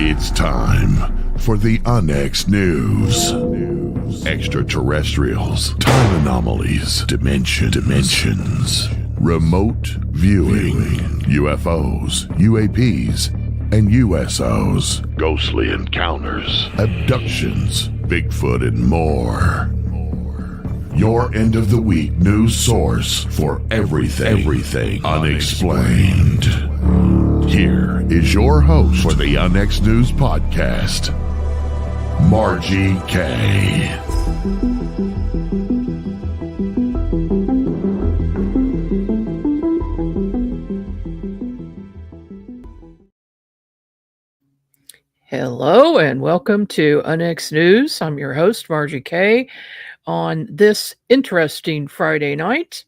It's time for the UNX News. Extraterrestrials, time anomalies, dimensions, remote viewing, UFOs, UAPs, and USOs, ghostly encounters, abductions, Bigfoot, and more. Your end of the week news source for everything unexplained. Here is your host for the UNX News Podcast, Margie K. Hello and welcome to UNX News. I'm your host, Margie K. On this interesting Friday night,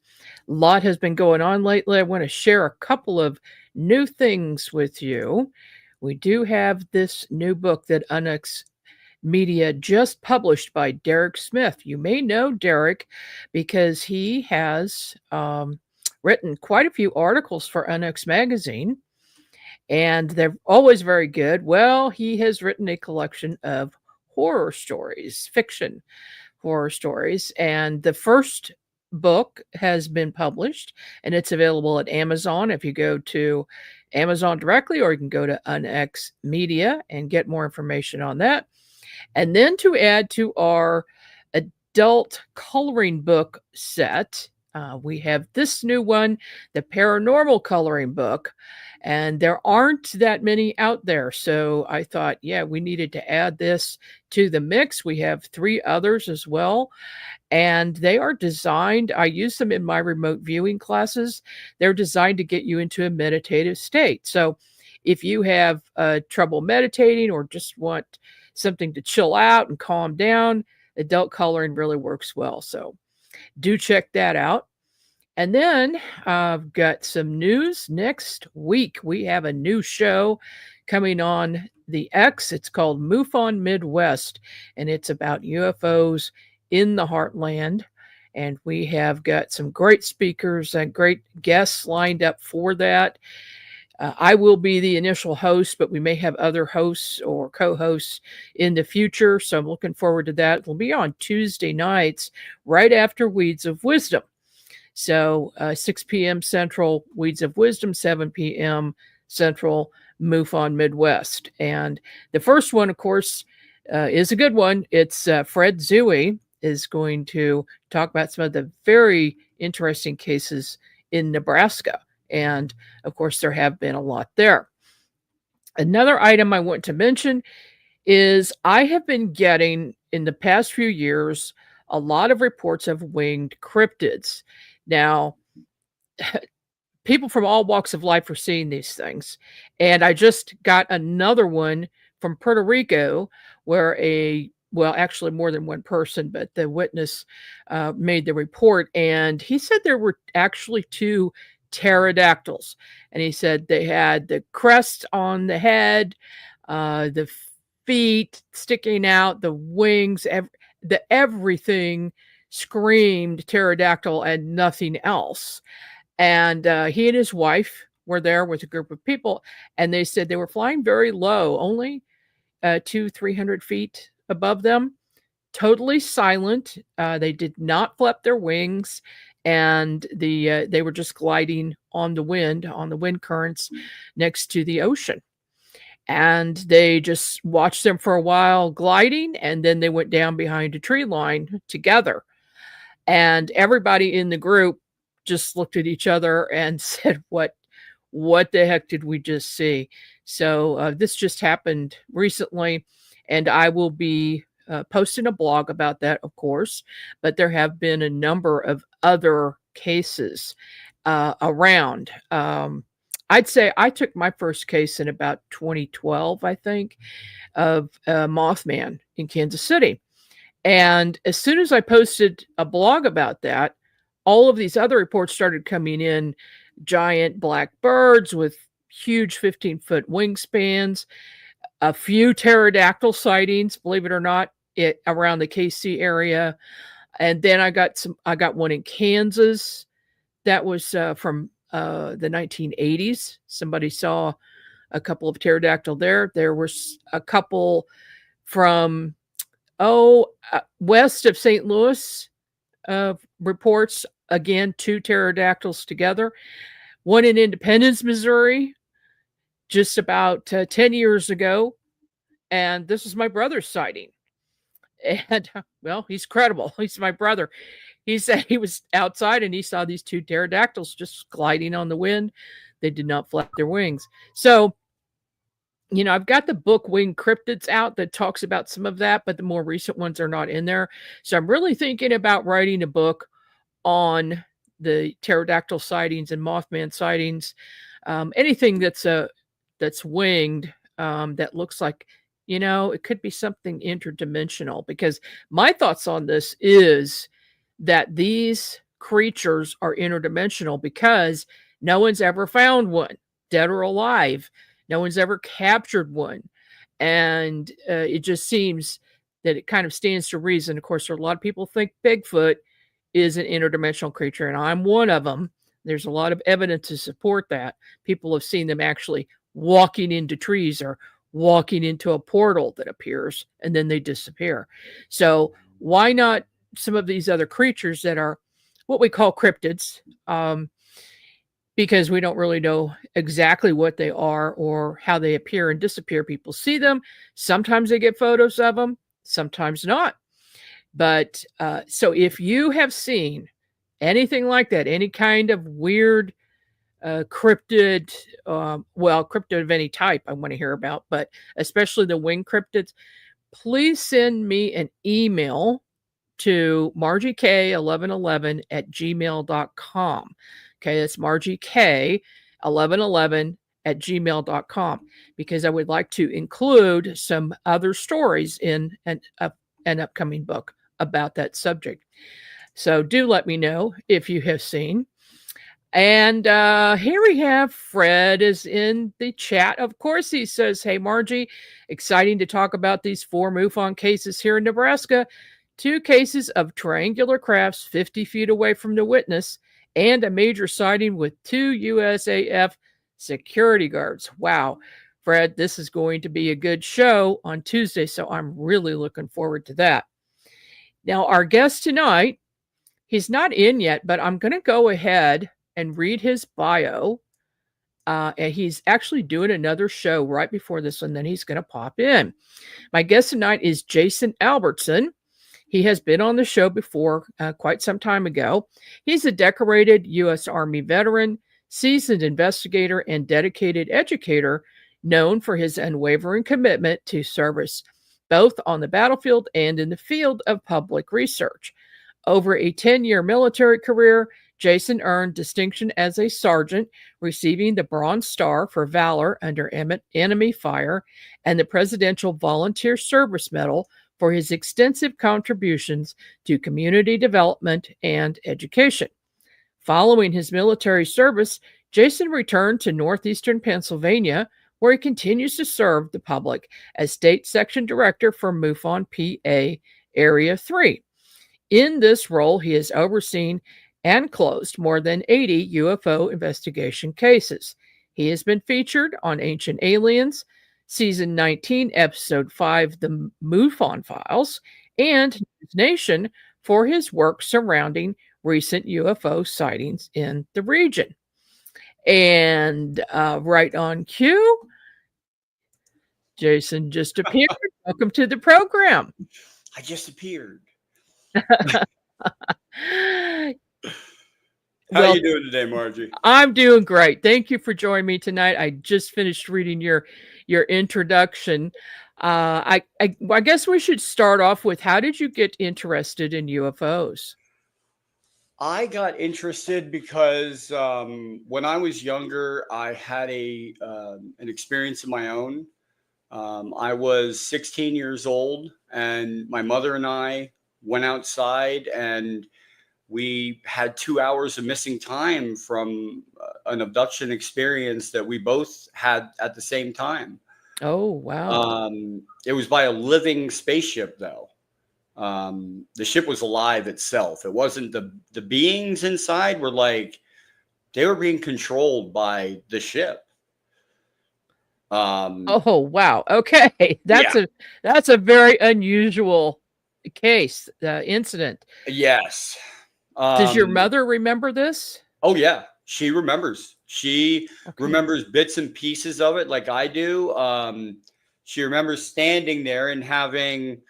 a lot has been going on lately. I want to share a couple of new things with you. We do have this new book that UNX Media just published by Derek Smith. You may know Derek because he has written quite a few articles for UNX Magazine, and they're always very good. Well, he has written a collection of horror stories, fiction horror stories, and the first book has been published, and it's available at Amazon if you go to Amazon directly, or you can go to UNX Media and get more information on that. And then to add to our adult coloring book set, we have this new one, the paranormal coloring book, and there aren't that many out there. So I thought, yeah, we needed to add this to the mix. We have 3 others as well, and they are designed, I use them in my remote viewing classes. They're designed to get you into a meditative state. So if you have trouble meditating or just want something to chill out and calm down, adult coloring really works well. So do check that out. And then I've got some news next week. We have a new show coming on the X. It's called MUFON Midwest, and it's about UFOs in the heartland. And we have got some great speakers and great guests lined up for that. I will be the initial host, but we may have other hosts or co-hosts in the future. So I'm looking forward to that. It'll be on Tuesday nights, right after Weeds of Wisdom. So 6 p.m. Central, Weeds of Wisdom, 7 p.m. Central, MUFON Midwest. And the first one, of course, is a good one. It's Fred Zooey is going to talk about some of the very interesting cases in Nebraska. And, of course, there have been a lot there. Another item I want to mention is I have been getting, in the past few years, a lot of reports of winged cryptids. Now, people from all walks of life are seeing these things. And I just got another one from Puerto Rico where actually more than one person, but the witness made the report. And he said there were actually 2 pterodactyls. And he said they had the crest on the head, the feet sticking out, the wings, everything screamed pterodactyl and nothing else. And he and his wife were there with a group of people, and they said they were flying very low, only 200-300 feet above them, totally silent. They did not flap their wings, and they were just gliding on the wind currents next to the ocean. And they just watched them for a while gliding, and then they went down behind a tree line together. And everybody in the group just looked at each other and said, what the heck did we just see? So this just happened recently, and I will be posting a blog about that, of course. But there have been a number of other cases around. I'd say I took my first case in about 2012, I think, of Mothman in Kansas City. And as soon as I posted a blog about that, all of these other reports started coming in. Giant black birds with huge 15-foot wingspans, a few pterodactyl sightings, believe it or not, around the KC area. And then I got one in Kansas that was from the 1980s. Somebody saw a couple of pterodactyl there. There was a couple from, west of St. Louis, reports, again, 2 pterodactyls together. One in Independence, Missouri, just about 10 years ago. And this was my brother's sighting. And, well, he's credible. He's my brother. He said he was outside and he saw these 2 pterodactyls just gliding on the wind. They did not flap their wings. So, I've got the book Winged Cryptids out that talks about some of that, but the more recent ones are not in there. So I'm really thinking about writing a book on the pterodactyl sightings and Mothman sightings, anything that's winged, that looks like, it could be something interdimensional, because my thoughts on this is that these creatures are interdimensional because no one's ever found one, dead or alive. No one's ever captured one. And it just seems that it kind of stands to reason. Of course, there are a lot of people think Bigfoot is an interdimensional creature, and I'm one of them. There's a lot of evidence to support that. People have seen them actually walking into trees or walking into a portal that appears and then they disappear. So why not some of these other creatures that are what we call cryptids, because we don't really know exactly what they are or how they appear and disappear. People see them. Sometimes they get photos of them, sometimes not. But so if you have seen anything like that, any kind of weird cryptid, cryptid of any type I want to hear about, but especially the winged cryptids, please send me an email to margiek1111@gmail.com. Okay, that's margiek1111@gmail.com, because I would like to include some other stories in an upcoming book about that subject. So do let me know if you have seen. And here we have Fred is in the chat. Of course, he says, "Hey, Margie, exciting to talk about these 4 MUFON cases here in Nebraska. 2 cases of triangular crafts 50 feet away from the witness, and a major sighting with 2 USAF security guards." Wow, Fred, this is going to be a good show on Tuesday, so I'm really looking forward to that. Now, our guest tonight, he's not in yet, but I'm going to go ahead and read his bio. And he's actually doing another show right before this one, then he's going to pop in. My guest tonight is Jason Albertson. He has been on the show before, quite some time ago. He's a decorated U.S. Army veteran, seasoned investigator, and dedicated educator, known for his unwavering commitment to service, both on the battlefield and in the field of public research. Over a 10-year military career, Jason earned distinction as a sergeant, receiving the Bronze Star for Valor under enemy fire and the Presidential Volunteer Service Medal for his extensive contributions to community development and education. Following his military service, Jason returned to Northeastern Pennsylvania, where he continues to serve the public as State Section Director for MUFON PA Area 3. In this role, he has overseen and closed more than 80 UFO investigation cases. He has been featured on Ancient Aliens, Season 19, Episode 5, The MUFON Files, and News Nation for his work surrounding recent UFO sightings in the region. And right on cue, Jason just appeared. Welcome to the program. I just appeared. How are you doing today, Margie? I'm doing great. Thank you for joining me tonight. I just finished reading your introduction. I guess we should start off with, how did you get interested in UFOs? I got interested because when I was younger, I had an experience of my own. I was 16 years old, and my mother and I went outside, and we had 2 hours of missing time from an abduction experience that we both had at the same time. Oh, wow. It was by a living spaceship, though. The ship was alive itself. It wasn't the beings inside were they were being controlled by the ship. Oh, wow. Okay. That's a very unusual case, incident. Yes. Does your mother remember this? Oh yeah, she remembers. She remembers bits and pieces of it like I do. She remembers standing there and having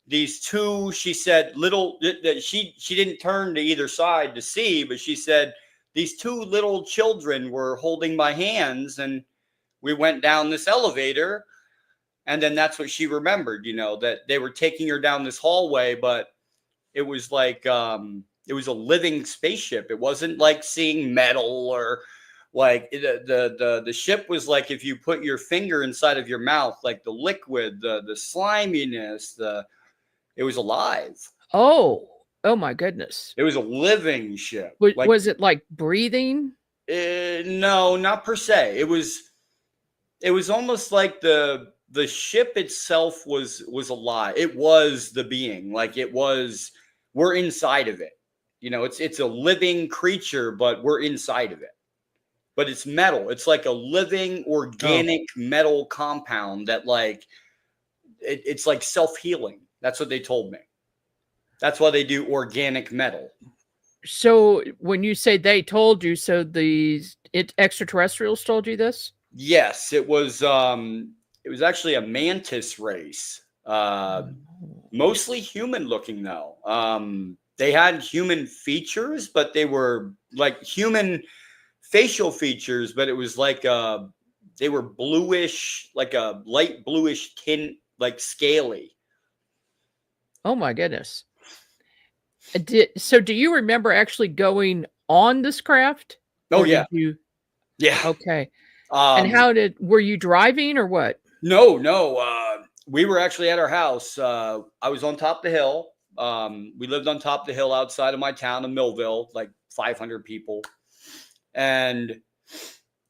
these two, she said, little, that she didn't turn to either side to see, but she said these two little children were holding my hands and we went down this elevator. And then that's what she remembered, that they were taking her down this hallway, but it was like, it was a living spaceship. It wasn't like seeing metal or like the ship was like if you put your finger inside of your mouth, like the liquid, the sliminess, it was alive. Oh my goodness. It was a living ship. Was it like breathing? No, not per se. It was almost like the ship itself was alive. It was the being, like we're inside of it. It's a living creature, but we're inside of it. But it's metal. It's like a living organic metal compound that it's like self-healing. That's what they told me. That's why they do organic metal. So when you say they told you, so extraterrestrials told you this? Yes, it was actually a mantis race. Mostly human looking though. They had human features, but they were like human facial features, but it was like they were bluish, like a light bluish tint, like scaly. Oh my goodness. Do you remember actually going on this craft? Oh yeah. Yeah. Okay. And were you driving or what? No. We were actually at our house. I was on top of the hill. We lived on top of the hill outside of my town of Millville, like 500 people. And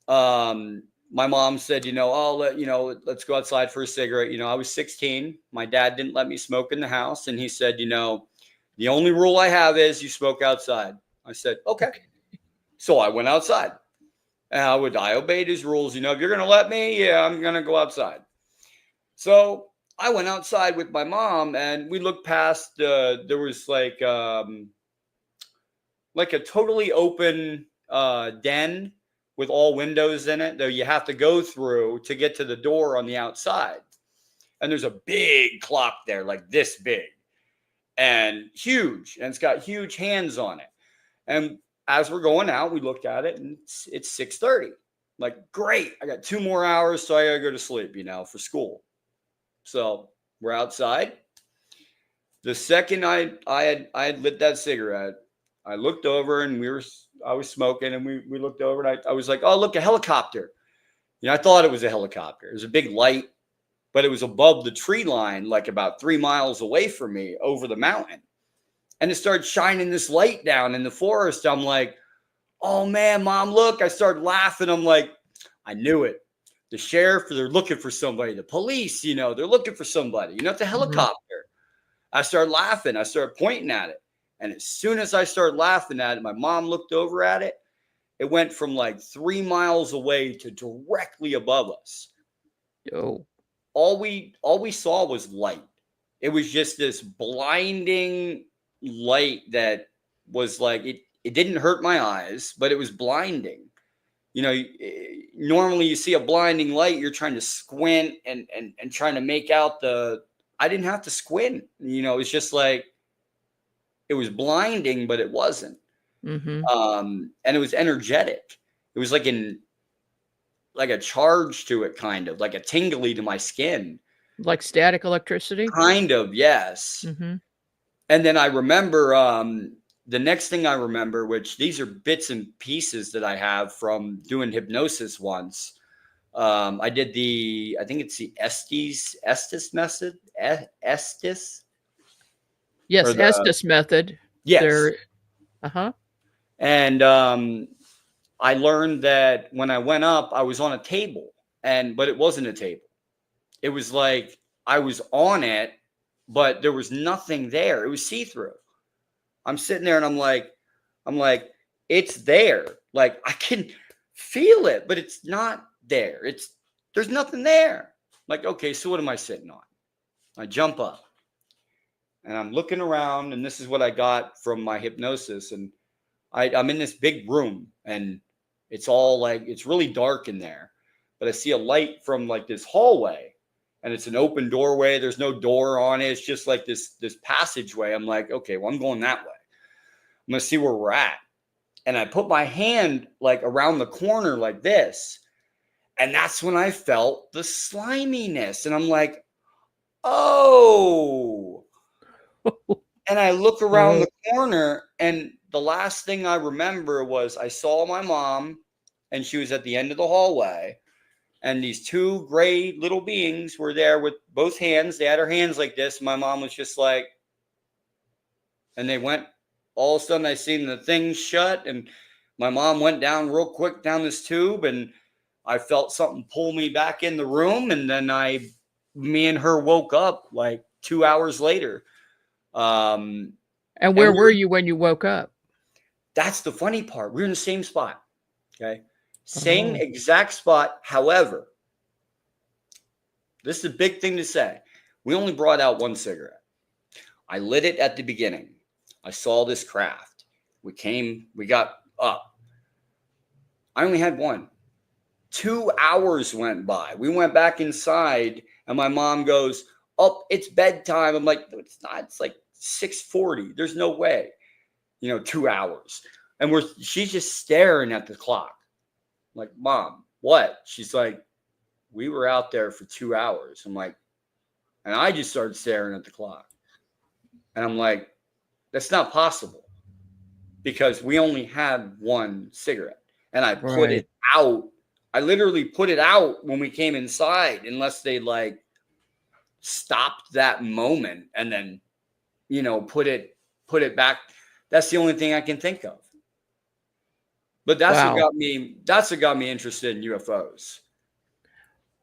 my mom said, let's go outside for a cigarette. I was 16. My dad didn't let me smoke in the house. And he said, the only rule I have is you smoke outside. I said, okay. So I went outside. And I obeyed his rules. If you're going to let me, yeah, I'm going to go outside. So I went outside with my mom and we looked past, there was like a totally open den with all windows in it that you have to go through to get to the door on the outside. And there's a big clock there, like this big and huge. And it's got huge hands on it. And as we're going out, we looked at it and it's 6:30. Like, great. I got 2 more hours. So I got to go to sleep, for school. So we're outside. The second I had lit that cigarette, I looked over and I was smoking and we looked over and I was like, oh, look, a helicopter. I thought it was a helicopter. It was a big light, but it was above the tree line, like about 3 miles away from me over the mountain. And it started shining this light down in the forest. I'm like, oh man, Mom, look. I started laughing. I'm like, I knew it. The sheriff, they're looking for somebody. The police, they're looking for somebody. It's a helicopter. Mm-hmm. I started laughing. I started pointing at it. And as soon as I started laughing at it, my mom looked over at it. It went from like 3 miles away to directly above us. Yo. All we saw was light. It was just this blinding light that was like, it didn't hurt my eyes, but it was blinding. Normally you see a blinding light, you're trying to squint and trying to make out I didn't have to squint. It's just like, it was blinding, but it wasn't. Mm-hmm. And it was energetic. It was like a charge to it, kind of like a tingly to my skin. Like static electricity? Kind of, yes. Mm-hmm. And then I remember, the next thing I remember, which these are bits and pieces that I have from doing hypnosis once. I did I think it's the Estes method. Estes? Yes, Estes method. Yes. Uh-huh. And I learned that when I went up, I was on a table, but it wasn't a table. It was like I was on it, but there was nothing there. It was see-through. I'm sitting there and I'm like, it's there. Like I can feel it, but it's not there. there's nothing there. Like, okay, so what am I sitting on? I jump up and I'm looking around, and this is what I got from my hypnosis. And I'm in this big room, and it's all like, it's really dark in there, but I see a light from like this hallway, and it's an open doorway. There's no door on it. It's just like this passageway. I'm like, okay, well, I'm going that way. I'm going to see where we're at. And I put my hand like around the corner like this. And that's when I felt the sliminess. And I'm like, oh. And I look around the corner, and the last thing I remember was I saw my mom, and she was at the end of the hallway. And these two gray little beings were there with both hands. They had her hands like this. My mom was just like, and they went, all of a sudden I seen the thing shut, and my mom went down real quick down this tube, and I felt something pull me back in the room. And then me and her woke up like 2 hours later. And where were you when you woke up? That's the funny part. We're in the same spot. Okay. Same exact spot. However, this is a big thing to say. We only brought out one cigarette. I lit it at the beginning. I saw this craft. We got up. I only had one. 2 hours went by. We went back inside, and my mom goes, oh, it's bedtime. I'm like, no, it's not. It's like 6:40. There's no way. 2 hours. And she's just staring at the clock. I'm like, Mom, what? She's like, we were out there for 2 hours. I'm like, and I just started staring at the clock. And I'm like, that's not possible, because we only had one cigarette. And I put it out. I literally put it out when we came inside, unless they like stopped that moment and then, put it back. That's the only thing I can think of. But that's what got me interested in UFOs.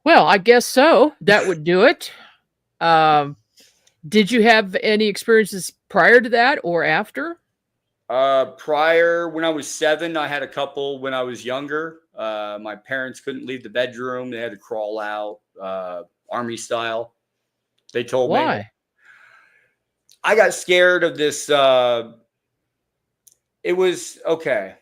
Well, I guess so. That would do it. Did you have any experiences prior to that or after? Prior, when I was 7, I had a couple. When I was younger, my parents couldn't leave the bedroom. They had to crawl out, Army style. They told me. Why? I got scared of this. It was okay.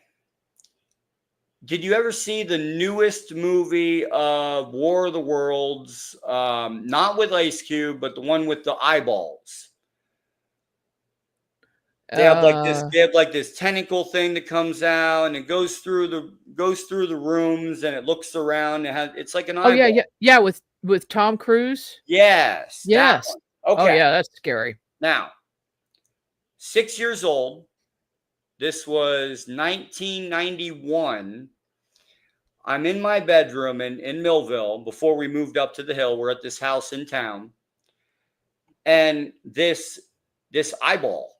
Did you ever see the newest movie of War of the Worlds? Not with Ice Cube, but the one with the eyeballs. They have like this. They have like this tentacle thing that comes out, and it goes through the rooms, and it looks around. It's like an eyeball. Oh yeah. With Tom Cruise. Yes. Yes. Okay. Oh yeah, that's scary. Now, 6 years old. This was 1991. I'm in my bedroom in Millville before we moved up to the hill. We're at this house in town. And this eyeball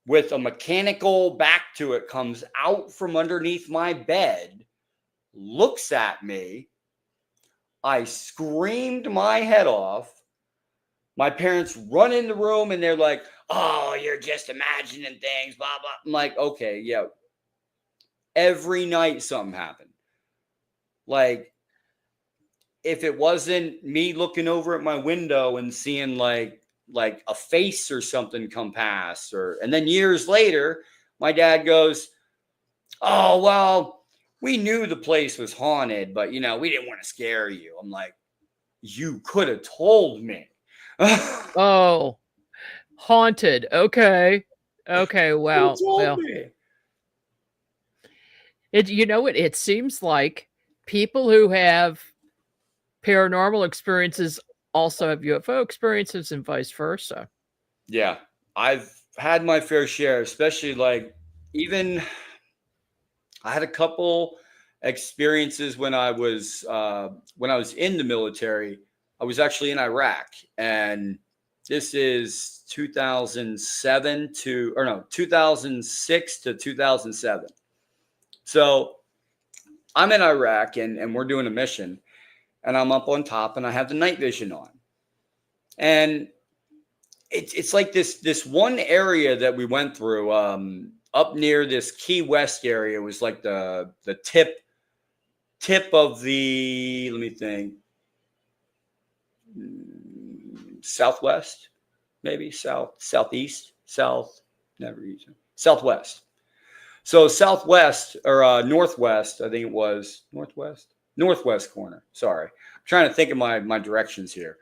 with a mechanical back to it comes out from underneath my bed, looks at me. I screamed my head off. My parents run in the room, and they're like, oh, you're just imagining things, blah, blah. I'm like, okay, yeah. Every night something happened. Like, if it wasn't me looking over at my window and seeing like a face or something come past, and then years later, my dad goes, oh, well, we knew the place was haunted, but, we didn't want to scare you. I'm like, you could have told me. Oh, haunted. Okay. Well, it seems like people who have paranormal experiences also have UFO experiences and vice versa. Yeah, I've had my fair share, especially I had a couple experiences when I was in the military. I was actually in Iraq, and this is 2006 to 2007. So I'm in Iraq, and we're doing a mission, and I'm up on top, and I have the night vision on. And it's like this one area that we went through up near this Key West area was like the tip of the, let me think. southwest, maybe southeast, southwest. So southwest or northwest, I think it was northwest corner. Sorry, I'm trying to think of my directions here.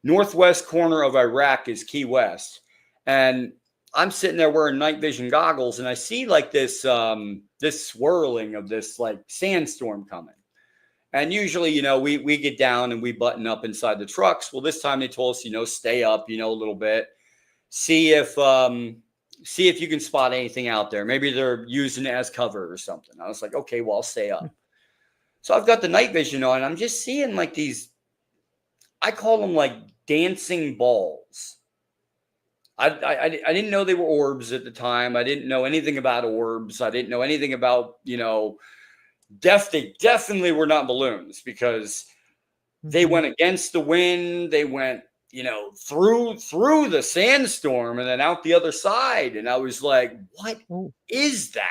Northwest corner of Iraq is Key West, and I'm sitting there wearing night vision goggles, and I see like this this swirling of this like sandstorm coming. And usually, we get down and we button up inside the trucks. Well, this time they told us, stay up, a little bit, see if you can spot anything out there. Maybe they're using it as cover or something. I was like, okay, well, I'll stay up. So I've got the night vision on. And I'm just seeing like these, I call them like dancing balls. I didn't know they were orbs at the time. I didn't know anything about orbs. I didn't know anything about, they definitely were not balloons because they went against the wind. They went, through the sandstorm and then out the other side. And I was like, what is that?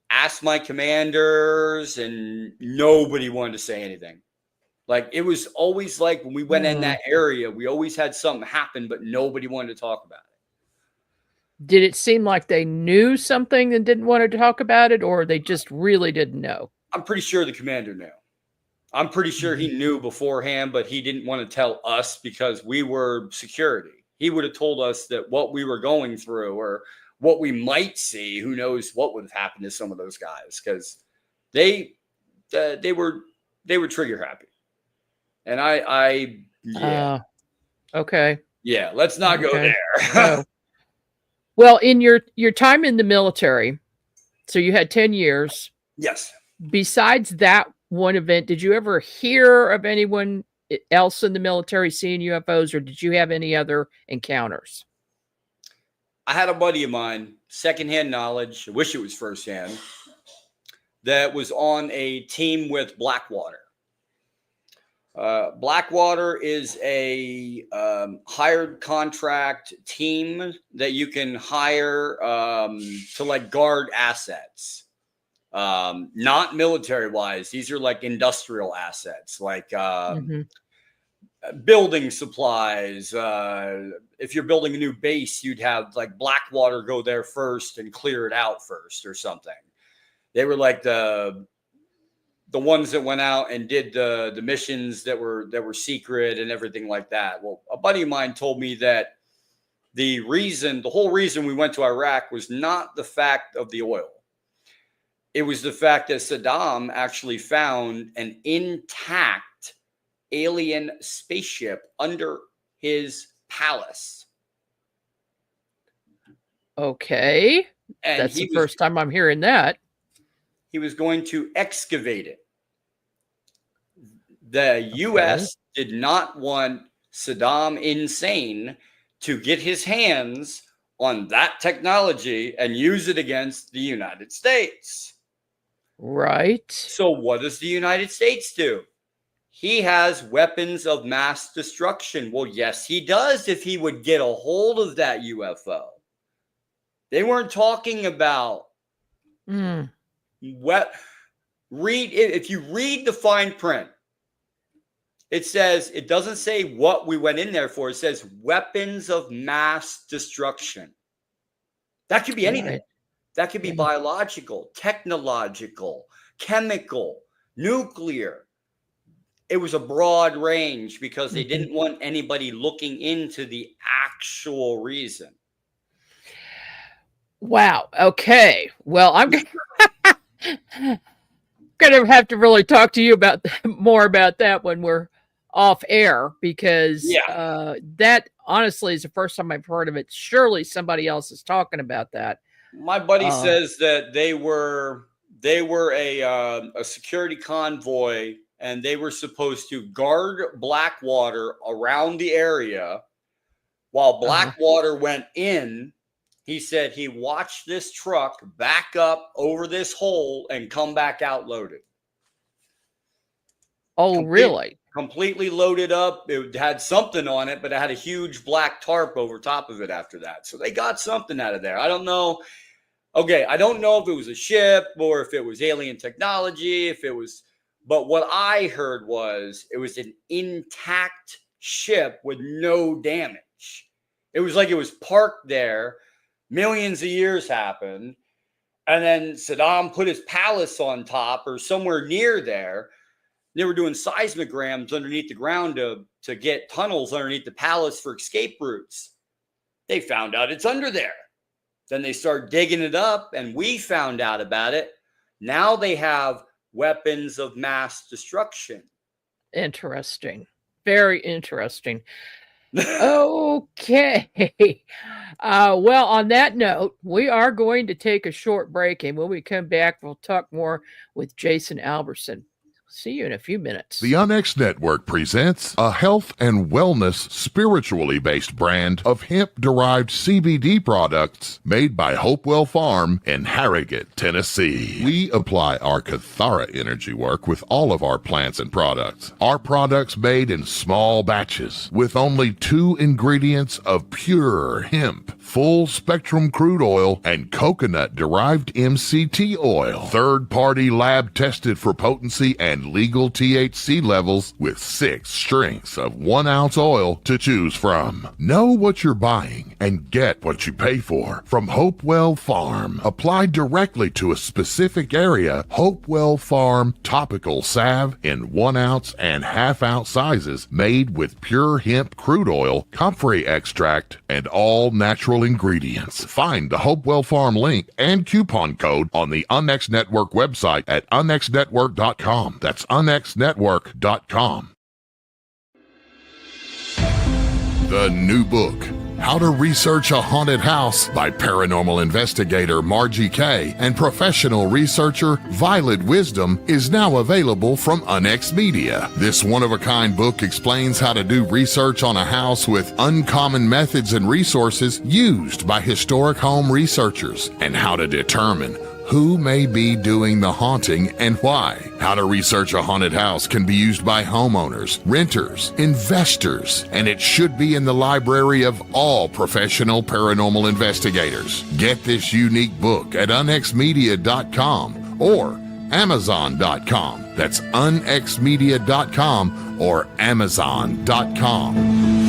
Asked my commanders and nobody wanted to say anything. Like, it was always like when we went in that area, we always had something happen, but nobody wanted to talk about it. Did it seem like they knew something and didn't want to talk about it, or they just really didn't know? I'm pretty sure the commander knew. I'm pretty sure he knew beforehand, but he didn't want to tell us because we were security. He would have told us that what we were going through or what we might see. Who knows what would have happened to some of those guys, because they were trigger happy. And okay. Yeah, let's not go there. No. Well, in your time in the military, so you had 10 years. Yes. Besides that one event, did you ever hear of anyone else in the military seeing UFOs, or did you have any other encounters? I had a buddy of mine, secondhand knowledge, I wish it was firsthand, that was on a team with Blackwater. Blackwater is a hired contract team that you can hire to like guard assets. Not military wise. These are like industrial assets, like building supplies. If you're building a new base, you'd have like Blackwater go there first and clear it out first or something. They were like the ones that went out and did the missions that were secret and everything like that. Well, a buddy of mine told me that the whole reason we went to Iraq was not the fact of the oil. It was the fact that Saddam actually found an intact alien spaceship under his palace. Okay. And that's the first time I'm hearing that. He was going to excavate it. The U.S. did not want Saddam insane to get his hands on that technology and use it against the United States. Right. So what does the United States do? He has weapons of mass destruction. Well, yes, he does if he would get a hold of that UFO. They weren't talking about if you read the fine print, it says, it doesn't say what we went in there for. It says weapons of mass destruction. That could be anything. Right. That could be biological, technological, chemical, nuclear. It was a broad range because they didn't want anybody looking into the actual reason. Wow. Okay. Well, I'm gonna have to really talk to you about more about that when we're off air, because that honestly is the first time I've heard of it. Surely somebody else is talking about that. My buddy says that they were a security convoy, and they were supposed to guard Blackwater around the area while Blackwater went in. He said he watched this truck back up over this hole and come back out loaded. Oh, really? Completely loaded up. It had something on it, but it had a huge black tarp over top of it after that. So they got something out of there. I don't know. Okay, I don't know if it was a ship or if it was alien technology, if it was But what I heard was it was an intact ship with no damage. It was like it was parked there. Millions of years happened. And then Saddam put his palace on top or somewhere near there. They were doing seismograms underneath the ground to get tunnels underneath the palace for escape routes. They found out it's under there. Then they started digging it up, and we found out about it. Now they have weapons of mass destruction. Interesting. Very interesting. Okay. Well, on that note, we are going to take a short break, and when we come back, we'll talk more with Jason Albertson. See you in a few minutes. The UNX Network presents a health and wellness spiritually based brand of hemp-derived CBD products made by Hopewell Farm in Harrogate, Tennessee. We apply our Cathara energy work with all of our plants and products. Our products made in small batches with only 2 ingredients of pure hemp, full-spectrum crude oil, and coconut-derived MCT oil. Third-party lab tested for potency and legal THC levels with 6 strengths of 1 ounce oil to choose from. Know what you're buying and get what you pay for from Hopewell Farm. Applied directly to a specific area, Hopewell Farm topical salve in 1 ounce and ½ ounce sizes made with pure hemp crude oil, comfrey extract, and all natural ingredients. Find the Hopewell Farm link and coupon code on the UNX Network website at unxnetwork.com. That's unxnetwork.com. The new book, How to Research a Haunted House by paranormal investigator Margie Kay and professional researcher Violet Wisdom, is now available from UNX Media. This one-of-a-kind book explains how to do research on a house with uncommon methods and resources used by historic home researchers, and how to determine who may be doing the haunting and why. How to Research a Haunted House can be used by homeowners, renters, investors, and it should be in the library of all professional paranormal investigators. Get this unique book at unxmedia.com or amazon.com. That's unxmedia.com or amazon.com.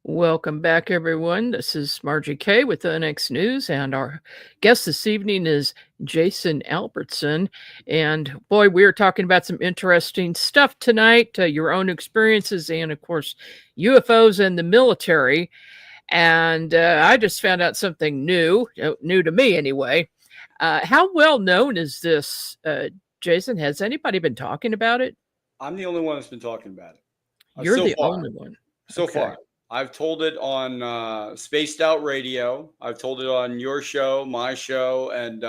Welcome back, everyone. This is Margie Kay with NX News, and our guest this evening is Jason Albertson. And boy, we are talking about some interesting stuff tonight, your own experiences, and of course, UFOs and the military. And I just found out something new to me anyway. How well known is this, Jason? Has anybody been talking about it? I'm the only one that's been talking about it. You're the only one. So far. I've told it on Spaced Out Radio. I've told it on your show, my show, and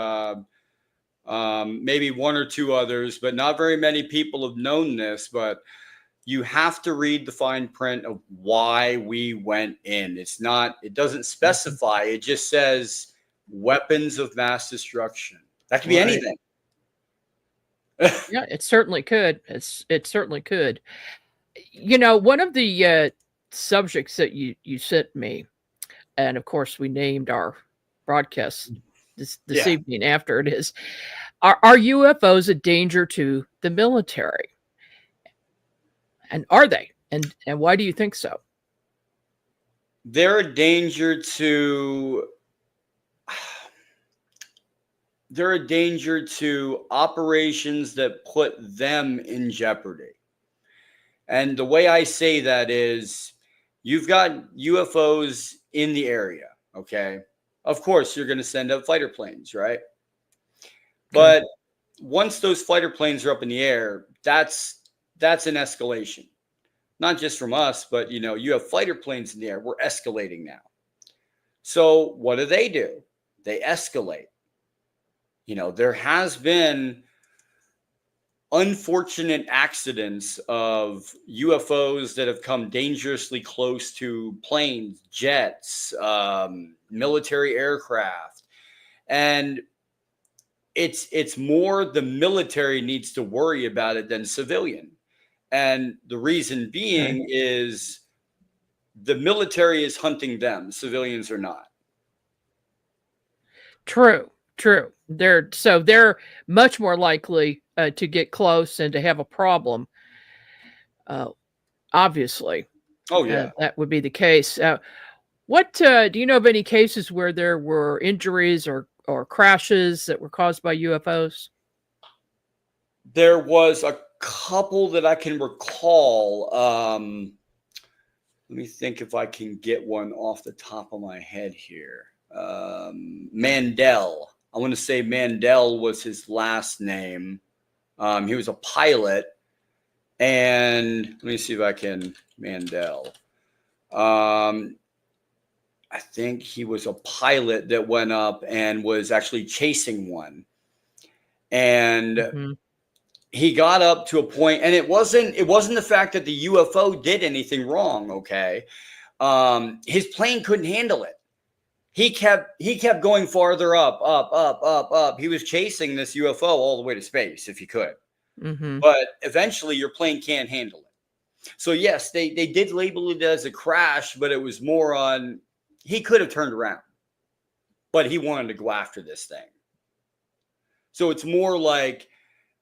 maybe 1 or 2 others, but not very many people have known this. But you have to read the fine print of why we went in. It doesn't specify. It just says weapons of mass destruction. That could be anything. Yeah, it certainly could. It certainly could. You know, one of the subjects that you sent me, and of course we named our broadcast this evening after it is, are UFOs a danger to the military? And are they? And why do you think so? They're a danger to operations that put them in jeopardy. And the way I say that is, you've got UFOs in the area, okay? Of course, you're going to send up fighter planes, right? But once those fighter planes are up in the air, that's an escalation. Not just from us, but you have fighter planes in the air. We're escalating now. So what do? They escalate. There has been unfortunate accidents of UFOs that have come dangerously close to planes, jets, military aircraft. And it's more the military needs to worry about it than civilian. And the reason being is the military is hunting them. Civilians are not. True. They're much more likely to get close and to have a problem. Obviously. Oh yeah, that would be the case. What do you know of any cases where there were injuries or crashes that were caused by UFOs? There was a couple that I can recall. Let me think if I can get one off the top of my head here. Mandel. I want to say Mandel was his last name. He was a pilot. And let me see if I can. Mandel. I think he was a pilot that went up and was actually chasing one. And he got up to a point, and it wasn't the fact that the UFO did anything wrong. Okay. His plane couldn't handle it. He kept going farther up. He was chasing this UFO all the way to space if he could. But eventually your plane can't handle it. So yes, they did label it as a crash, but it was more on, he could have turned around, but he wanted to go after this thing. So it's more like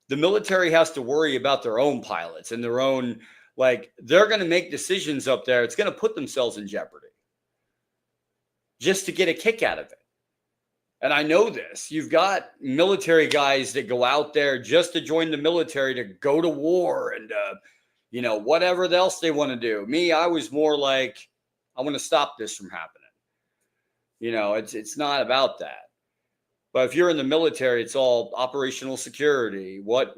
the military has to worry about their own pilots and their own, like, they're going to make decisions up there. It's going to put themselves in jeopardy just to get a kick out of it. And I know this. You've got military guys that go out there just to join the military, to go to war and, whatever else they want to do. Me, I was more like, I want to stop this from happening. It's not about that. But if you're in the military, it's all operational security. What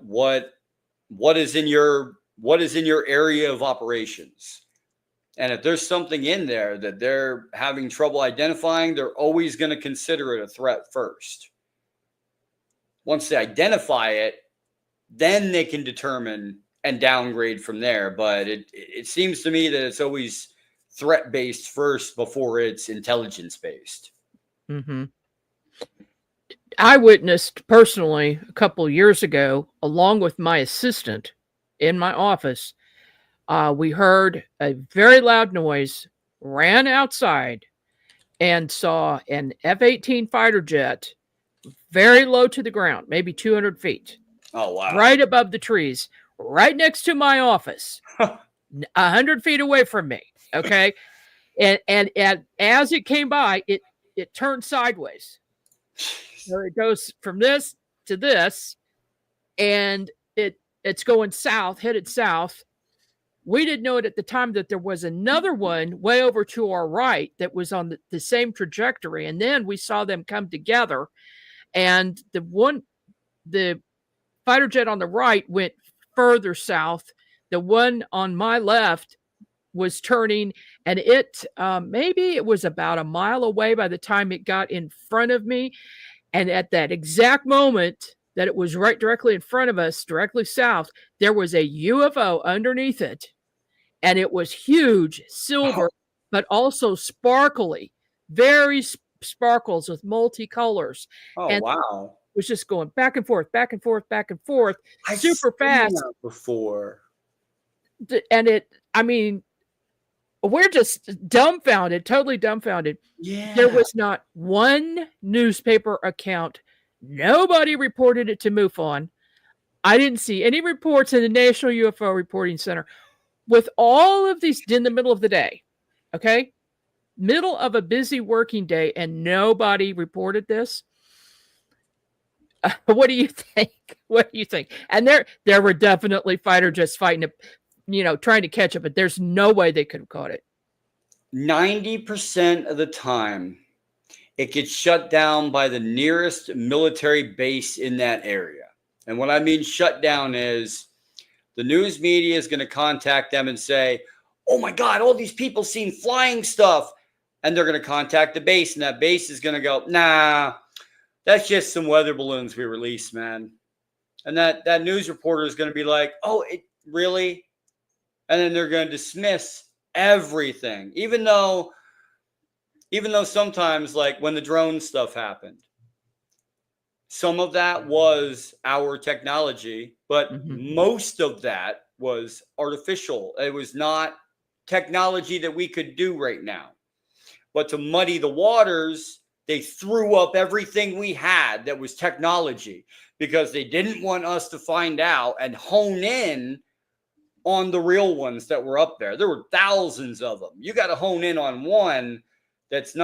is in your area of operations? And if there's something in there that they're having trouble identifying, they're always going to consider it a threat first. Once they identify it, then they can determine and downgrade from there. But it seems to me that it's always threat-based first before it's intelligence-based. I witnessed personally a couple of years ago, along with my assistant in my office, we heard a very loud noise, ran outside, and saw an F-18 fighter jet very low to the ground, maybe 200 feet. Oh, wow. Right above the trees, right next to my office, 100 feet away from me. Okay. and as it came by, it turned sideways. So it goes from this to this, and it's going south, headed south. We didn't know it at the time that there was another one way over to our right that was on the same trajectory. And then we saw them come together, and the fighter jet on the right went further south. The one on my left was turning, and maybe it was about a mile away by the time it got in front of me. And at that exact moment that it was right directly in front of us, directly south, there was a UFO underneath it. And it was huge, silver, but also sparkly, very sparkles with multicolors. Oh, and wow. It was just going back and forth, back and forth, back and forth, super fast. That before. And we're just dumbfounded, totally dumbfounded. Yeah. There was not one newspaper account. Nobody reported it to MUFON. I didn't see any reports in the National UFO Reporting Center. With all of these in the middle of the day, okay? Middle of a busy working day, and nobody reported this. What do you think? What do you think? And there were definitely fighter jets fighting it, trying to catch it, but there's no way they could have caught it. 90% of the time, it gets shut down by the nearest military base in that area. And what I mean shut down is the news media is going to contact them and say, oh my God, all these people seen flying stuff. And they're going to contact the base, and that base is going to go, nah, that's just some weather balloons we released, man. And that news reporter is going to be like, oh, it really? And then they're going to dismiss everything, even though sometimes, like when the drone stuff happened, some of that was our technology, but most of that was artificial. It was not technology that we could do right now. But to muddy the waters, they threw up everything we had that was technology because they didn't want us to find out and hone in on the real ones that were up there. There were thousands of them. You got to hone in on one that's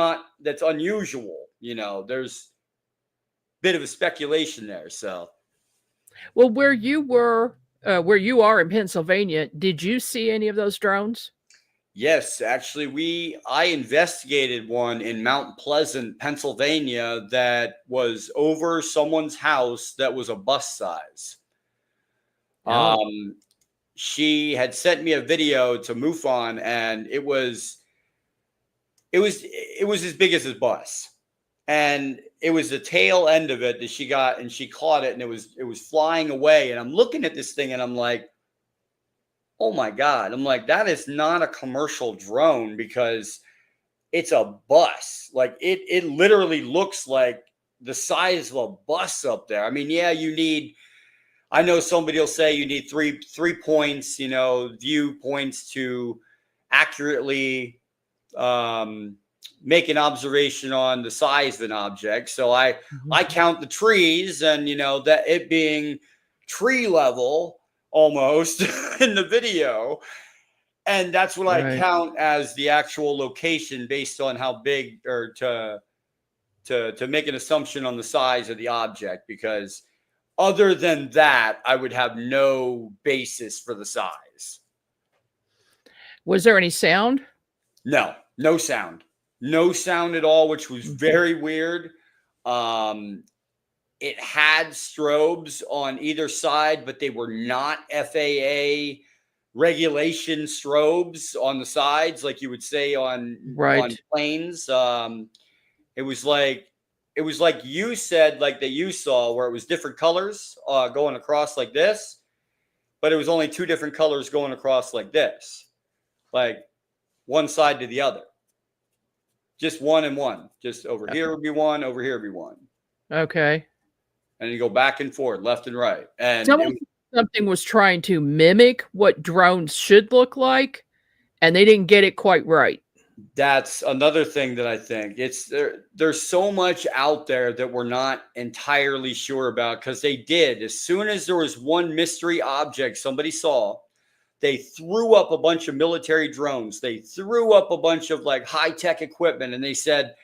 unusual. You know, there's a bit of a speculation there. So, well, where you are in Pennsylvania, did you see any of those drones? Yes, actually, I investigated one in Mount Pleasant, Pennsylvania, that was over someone's house that was a bus size. Oh. She had sent me a video to MUFON, and it was as big as his bus, and it was the tail end of it that she got, and she caught it, and it was flying away. And I'm looking at this thing, and I'm like, oh my God. I'm like, that is not a commercial drone because it's a bus. Like it literally looks like the size of a bus up there. I mean, yeah, I know somebody will say you need three points, viewpoints to accurately make an observation on the size of an object. So I count the trees, and that it being tree level almost in the video, and that's what I count as the actual location based on how big, or to make an assumption on the size of the object, because other than that I would have no basis for the size. Was there any sound? No sound at all, which was very weird. It had strobes on either side, but they were not FAA regulation strobes on the sides, like you would say on planes. It was like you said, like that you saw, where it was different colors going across like this, but it was only two different colors going across like this, like one side to the other. Just one and one. Just over here would be one, over here would be one. Okay. And you go back and forth, left and right. And something was trying to mimic what drones should look like, and they didn't get it quite right. That's another thing that I think there's so much out there that we're not entirely sure about, because they did. As soon as there was one mystery object somebody saw, they threw up a bunch of military drones. They threw up a bunch of like high-tech equipment, and they said,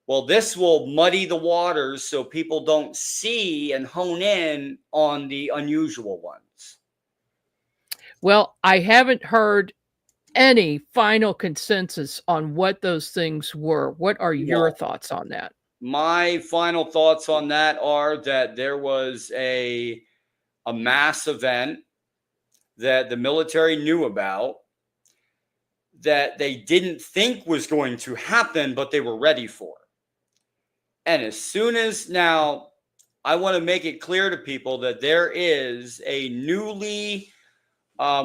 well, this will muddy the waters so people don't see and hone in on the unusual ones. Well, I haven't heard any final consensus on what those things were. What are your thoughts on that? My final thoughts on that are that there was a mass event that the military knew about, that they didn't think was going to happen, but they were ready for. And as soon as, now, I want to make it clear to people that there is a newly,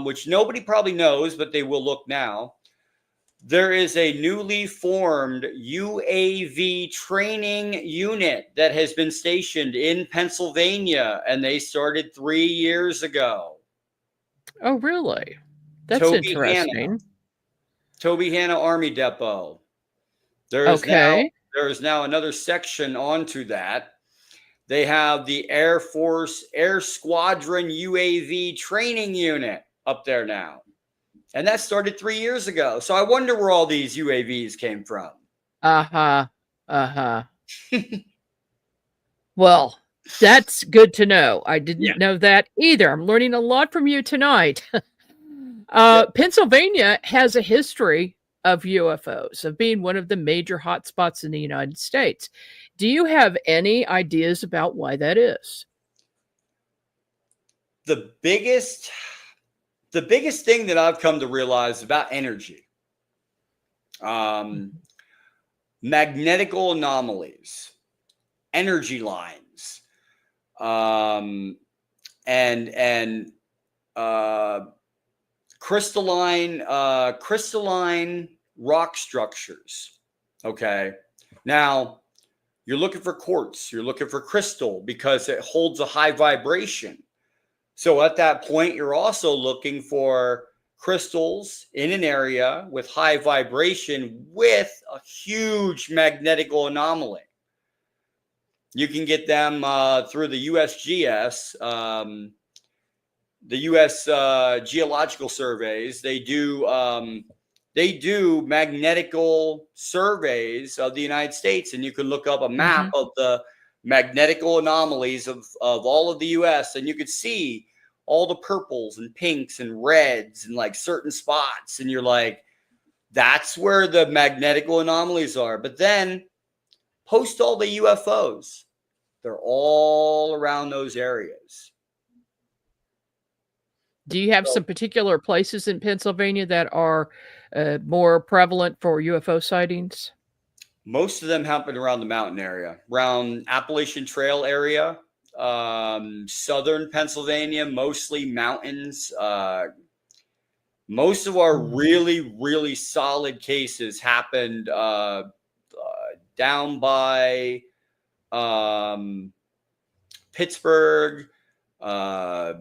which nobody probably knows, but they will look now. There is a newly formed UAV training unit that has been stationed in Pennsylvania, and they started 3 years ago. Oh, really? That's interesting. Toby Hanna Army Depot. There is now another section onto that. They have the Air Force Air Squadron UAV training unit up there now. And that started 3 years ago. So I wonder where all these UAVs came from. Well, that's good to know. I didn't know that either. I'm learning a lot from you tonight. Pennsylvania has a history of UFOs, of being one of the major hotspots in the United States. Do you have any ideas about why that is? the biggest thing that I've come to realize about energy, magnetical anomalies, energy lines, and crystalline rock structures. Okay. Now you're looking for quartz, you're looking for crystal because it holds a high vibration. So at that point, you're also looking for crystals in an area with high vibration with a huge magnetical anomaly. You can get them through the USGS, the U.S. Geological Surveys. They do magnetical surveys of the United States, and you can look up a map of the magnetical anomalies of all of the U.S., and you could see all the purples and pinks and reds and like certain spots, and you're like, that's where the magnetical anomalies are. But then post all the UFOs, they're all around those areas. Do you have some particular places in Pennsylvania that are more prevalent for UFO sightings? Most of them happen around the mountain area, around Appalachian Trail area, southern Pennsylvania, mostly mountains. Most of our really, really solid cases happened down by Pittsburgh. Let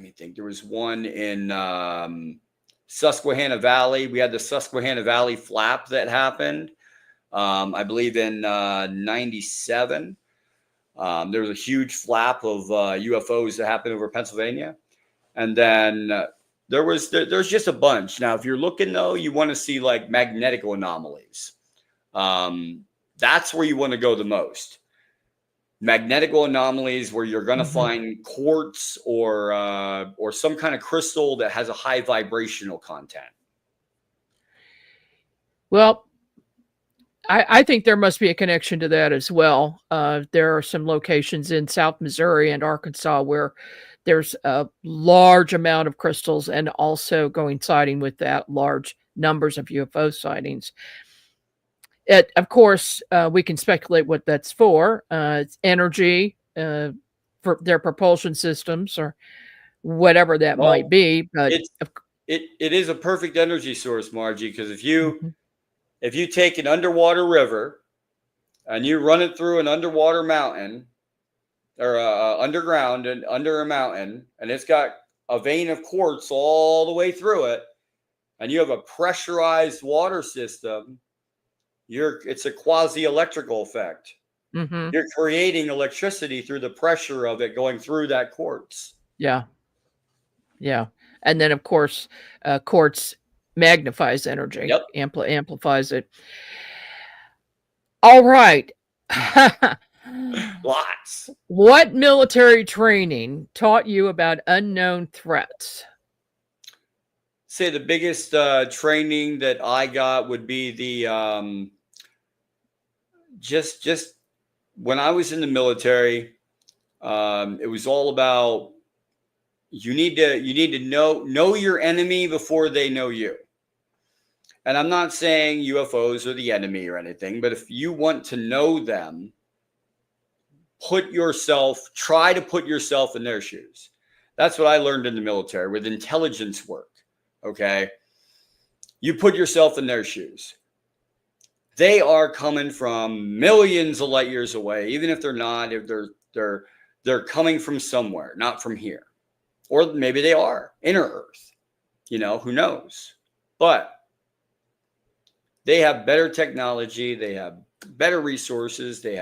me think. There was one in Susquehanna Valley. We had the Susquehanna Valley flap that happened, I believe, in 97. There was a huge flap of UFOs that happened over Pennsylvania. And then there's just a bunch. Now, if you're looking, though, you want to see like magnetical anomalies. That's where you want to go the most. Magnetical anomalies where you're going to find quartz or some kind of crystal that has a high vibrational content. Well, I think there must be a connection to that as well. There are some locations in South Missouri and Arkansas where there's a large amount of crystals, and also coinciding with that, large numbers of UFO sightings. Of course, we can speculate what that's for. It's energy for their propulsion systems or whatever that might be. But it is a perfect energy source, Margie, because if you take an underwater river and you run it through an underwater mountain or underground and under a mountain, and it's got a vein of quartz all the way through it, and you have a pressurized water system, it's a quasi-electrical effect. You're creating electricity through the pressure of it going through that quartz. Yeah. And then, of course, quartz magnifies energy, amplifies it. All right. Lots. What military training taught you about unknown threats? Say the biggest training that I got would be the just when I was in the military. It was all about you need to know your enemy before they know you. And I'm not saying UFOs are the enemy or anything, but if you want to know them, try to put yourself in their shoes. That's what I learned in the military with intelligence work. Okay. You put yourself in their shoes. They are coming from millions of light years away, even if they're not, if they're coming from somewhere, not from here. Or maybe they are inner Earth, who knows? But they have better technology. They have better resources. They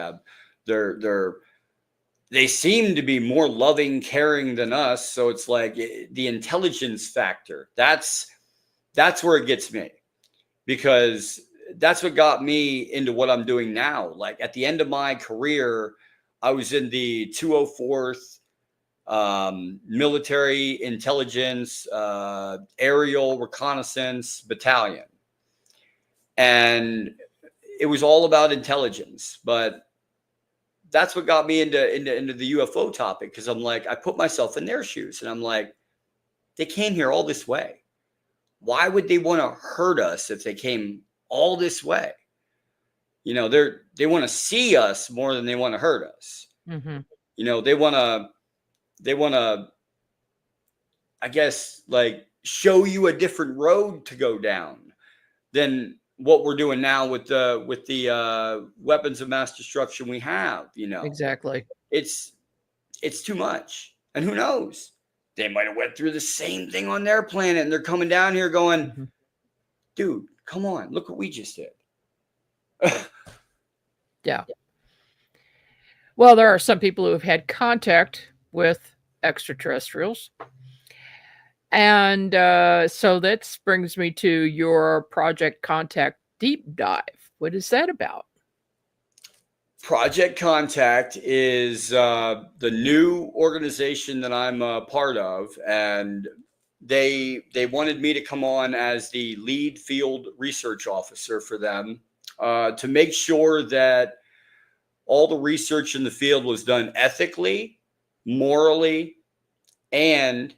seem to be more loving, caring than us. So it's like the intelligence factor. That's where it gets me, because that's what got me into what I'm doing now. Like at the end of my career, I was in the 204th Military Intelligence Aerial Reconnaissance Battalion. And it was all about intelligence, but that's what got me into the UFO topic, because I'm like, I put myself in their shoes, and I'm like, they came here all this way. Why would they want to hurt us if they came all this way? You know, they want to see us more than they want to hurt us. Mm-hmm. You know, they want to, I guess, like, show you a different road to go down than what we're doing now with the weapons of mass destruction we have. You know, Exactly. It's too much. And who knows? They might have went through the same thing on their planet, and they're coming down here going, Mm-hmm. dude, come on, look what we just did. Yeah. Well, there are some people who have had contact with extraterrestrials. And so that brings me to your Project Contact deep dive. What is that about? Project Contact is the new organization that I'm a part of, and they wanted me to come on as the lead field research officer for them, to make sure that all the research in the field was done ethically, morally, and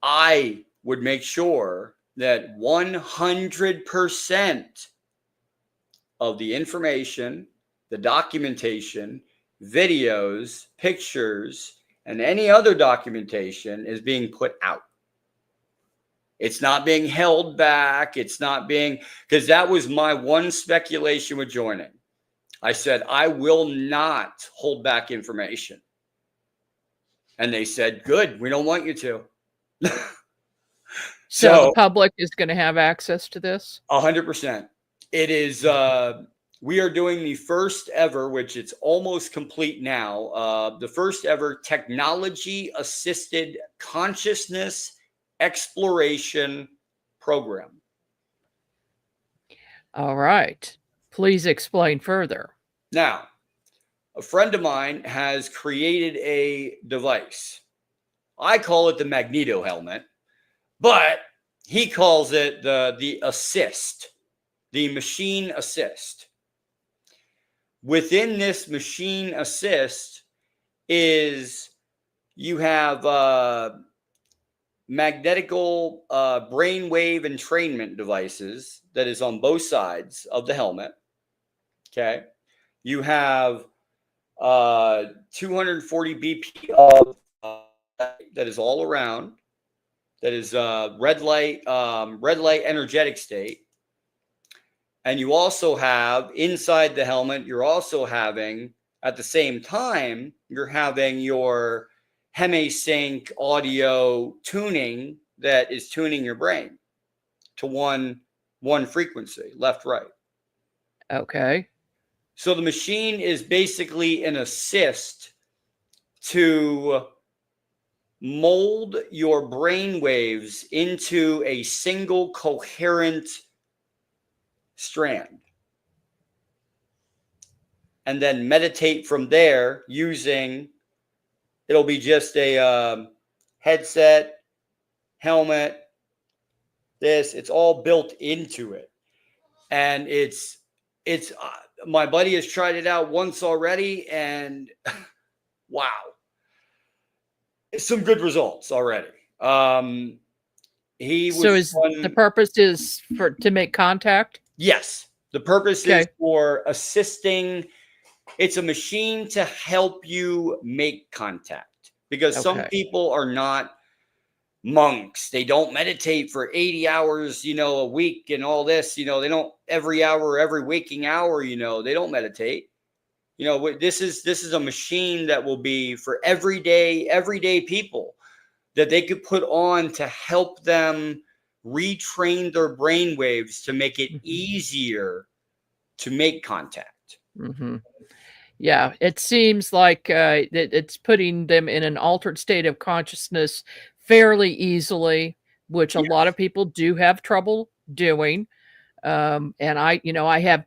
I would make sure that 100% of the information, the documentation, videos, pictures, and any other documentation is being put out. It's not being held back. It's not being, because that was my one speculation with joining. I said, I will not hold back information. And they said, good, we don't want you to. So the public is going to have access to this? 100%. It is, we are doing the first ever, which it's almost complete now, the first ever technology-assisted consciousness exploration program. All right. Please explain further. Now, a friend of mine has created a device. I call it the Magneto helmet, but he calls it the assist, the machine assist. Within this machine assist is you have magnetical brainwave entrainment devices that is on both sides of the helmet. Okay. You have 240 BP of that is all around. That is red light energetic state. And you also have inside the helmet, you're also having, at the same time, you're having your HemiSync audio tuning that is tuning your brain to one frequency, left, right. Okay. So the machine is basically an assist to mold your brain waves into a single coherent strand, and then meditate from there using, it'll be just a headset, helmet, it's all built into it. And it's my buddy has tried it out once already, and wow, some good results already. The purpose is to make contact? Yes. The purpose is for assisting. It's a machine to help you make contact, because some people are not monks. They don't meditate for 80 hours, a week and all this, they don't every hour, every waking hour, they don't meditate. This is a machine that will be for everyday people that they could put on to help them retrain their brain waves to make it easier to make contact. Mm-hmm. Yeah, it seems like it's putting them in an altered state of consciousness fairly easily, which a lot of people do have trouble doing. And I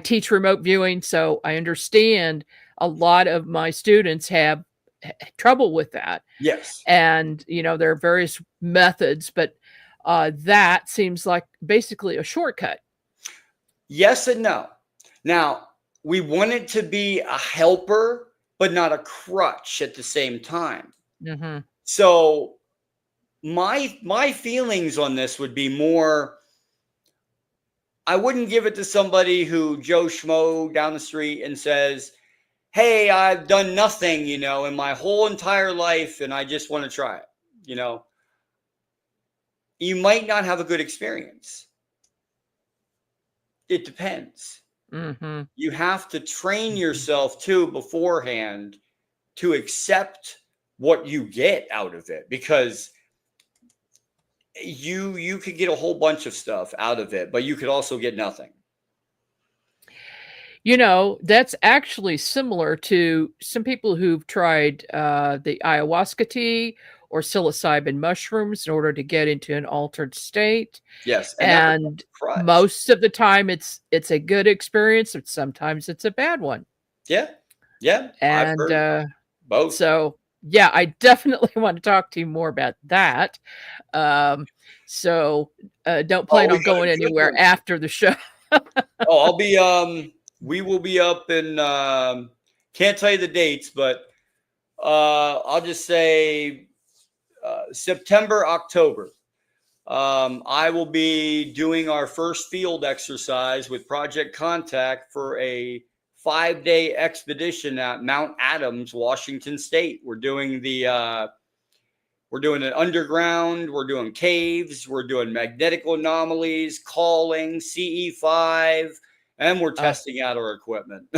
teach remote viewing, so I understand a lot of my students have trouble with that. Yes. And, there are various methods, but that seems like basically a shortcut. Yes and no. Now, we want it to be a helper, but not a crutch at the same time. Mm-hmm. So my feelings on this would be more, I wouldn't give it to somebody who Joe Schmo down the street and says, hey, I've done nothing, in my whole entire life, and I just want to try it. You might not have a good experience. It depends. Mm-hmm. You have to train yourself too beforehand to accept what you get out of it, because you could get a whole bunch of stuff out of it, but you could also get nothing. That's actually similar to some people who've tried the ayahuasca tea or psilocybin mushrooms in order to get into an altered state. Yes. And most of the time it's a good experience, but sometimes it's a bad one. Yeah. Yeah. And I've heard both. So yeah, I definitely want to talk to you more about that. So don't plan on going anywhere after the show. I'll be we will be up in can't tell you the dates, but I'll just say September, October. I will be doing our first field exercise with Project Contact for a 5-day expedition at Mount Adams, Washington State. We're doing an underground, we're doing caves, we're doing magnetic anomalies, calling, CE5, and we're testing out our equipment.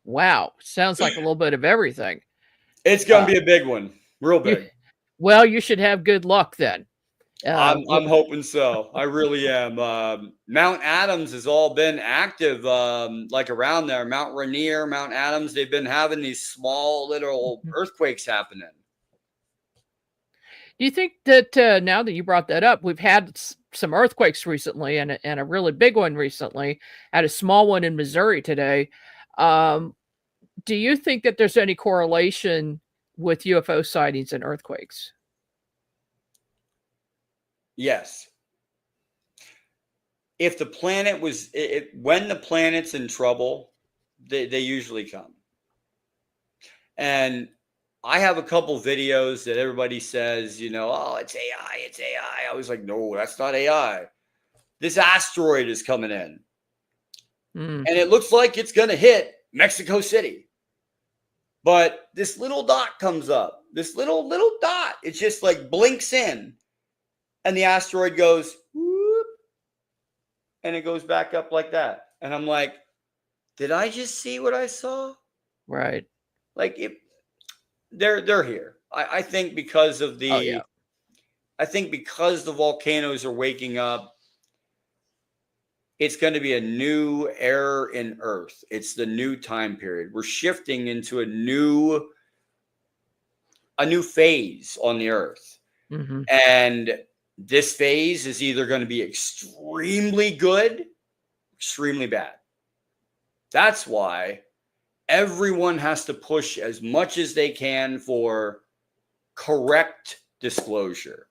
Wow. Sounds like a little bit of everything. It's going to be a big one. Real big. Well, you should have good luck then. I'm hoping so. I really am. Mount Adams has all been active, like around there. Mount Rainier, Mount Adams, they've been having these small little earthquakes happening. Do you think that now that you brought that up, we've had some earthquakes recently and a really big one recently, had a small one in Missouri today. Do you think that there's any correlation with UFO sightings and earthquakes? Yes. If the planet when the planet's in trouble, they usually come. And I have a couple videos that everybody says, oh, it's AI, it's AI. I was like, no, that's not AI. This asteroid is coming in. And it looks like it's going to hit Mexico City. But this little dot comes up. This little dot. It just like blinks in. And the asteroid goes, whoop, and it goes back up like that. And I'm like, did I just see what I saw? Right. Like they're here. I think because of the I think because the volcanoes are waking up, it's going to be a new era in Earth. It's the new time period. We're shifting into a new phase on the Earth. Mm-hmm. And this phase is either going to be extremely good, extremely bad. That's why everyone has to push as much as they can for correct disclosure.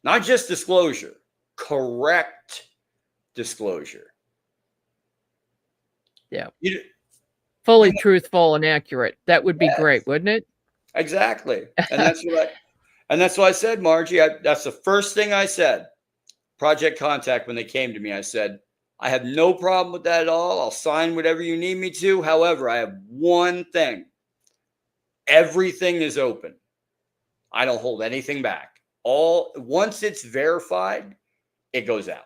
Not just disclosure, correct disclosure. Yeah. Fully truthful and accurate. That would be great, wouldn't it? Exactly. And that's what I said, Margie. That's the first thing I said. Project Contact, when they came to me, I said, I have no problem with that at all. I'll sign whatever you need me to. However, I have one thing. Everything is open. I don't hold anything back. Once it's verified, it goes out.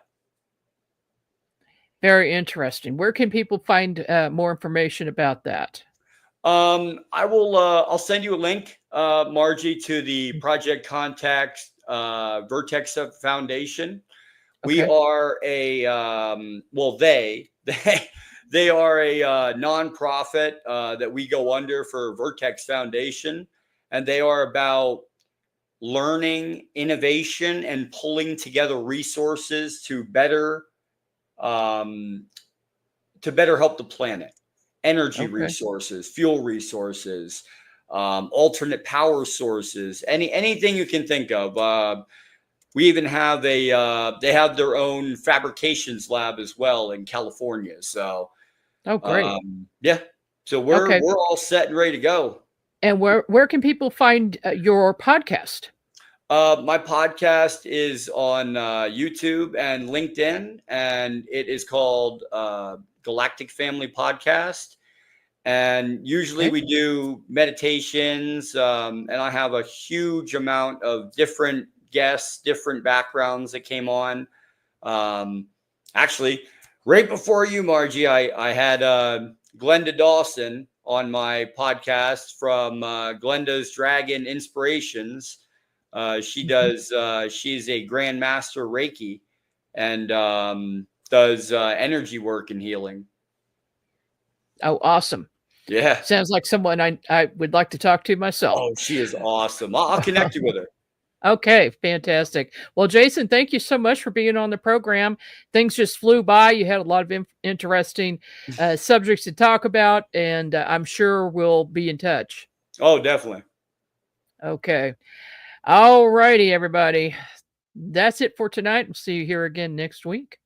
Very interesting. Where can people find more information about that? I'll send you a link, Margie, to the Project Contact Vertex Foundation. Okay. We are they are a nonprofit that we go under for Vertex Foundation, and they are about learning, innovation, and pulling together resources to better help the planet. Energy resources, fuel resources, alternate power sources, anything you can think of. We even have they have their own fabrications lab as well in California. So, great. Yeah. So we're Okay. all set and ready to go. And where can people find your podcast? My podcast is on YouTube and LinkedIn, and it is called Galactic Family Podcast. And usually Okay. we do meditations, and I have a huge amount of different guests, different backgrounds that came on. Actually, right before you, Margie, I had Glenda Dawson on my podcast from Glenda's Dragon Inspirations. She does. She's a Grandmaster Reiki and does energy work and healing. Oh, awesome. Yeah. Sounds like someone I would like to talk to myself. Oh, she is awesome. I'll connect you with her. Okay, fantastic. Well, Jason, thank you so much for being on the program. Things just flew by. You had a lot of interesting subjects to talk about, and I'm sure we'll be in touch. Oh, definitely. Okay. All righty, everybody. That's it for tonight. We'll see you here again next week.